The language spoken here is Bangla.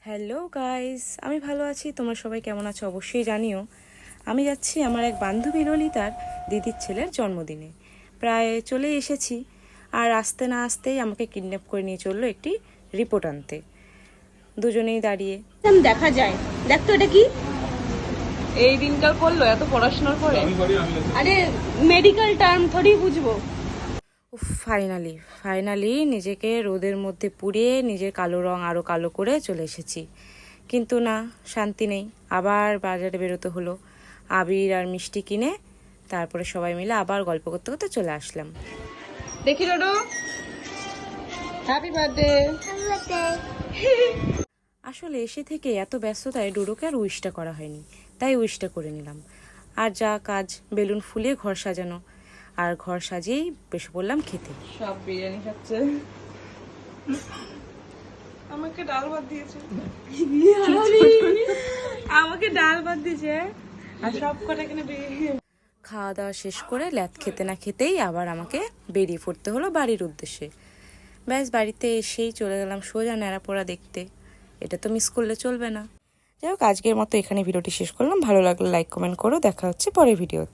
হ্যালো গাইস, আমি ভালো আছি। তোমরা সবাই কেমন আছো অবশ্যই জানিও। আমি যাচ্ছি আমার এক বান্ধবী ললিতার দিদির ছেলের জন্মদিনে। প্রায় চলে এসেছি, আর আসতে না আসতেই আমাকে কিডন্যাপ করে নিয়ে চললো একটি রিপোর্ট আনতে। দুজনেই দাঁড়িয়ে দেখা যায়। দেখ তো এটা কি? এই দিনকাল করলো এত পড়াশোনার পরে। আরে মেডিকেল টার্ম থোড়ি বুঝবো। ফাইনালি নিজেকে রোদের মধ্যে পুড়িয়ে নিজের কালো রং আরও কালো করে চলে এসেছি। কিন্তু না, শান্তি নেই। আবার বাজারে বেরোতে হলো আবির আর মিষ্টি কিনে। তারপরে সবাই মিলে আবার গল্প করতে করতে চলে আসলাম। দেখি ডোডো, হ্যাপি বার্থডে। আসলে এসে থেকে এত ব্যস্ততায় ডোডোকে আর উইশটা করা হয়নি, তাই উইশটা করে নিলাম। আর যা কাজ, বেলুন ফুলিয়ে ঘর সাজানো, আর ঘর সাজিয়েই বসে পড়লাম খেতে। সব বিরিয়ানি খাচ্ছে, আমাকে ডাল ভাত দিয়েছে। আমাকে ডাল ভাত দিয়েছে আর সব কটা এখানে বিরিয়ানি। খাওয়া দাওয়া শেষ করে ল্যাদ খেতে না খেতেই আবার আমাকে বেরিয়ে পড়তে হলো বাড়ির উদ্দেশ্যে। ব্যাস, বাড়িতে এসেই চলে গেলাম সোজা ন্যাড়াপোড়া দেখতে। এটা তো মিস করলে চলবে না। যাই হোক, আজকের মতো এখানে ভিডিওটি শেষ করলাম। ভালো লাগলে লাইক কমেন্ট করো। দেখা হচ্ছে পরের ভিডিও।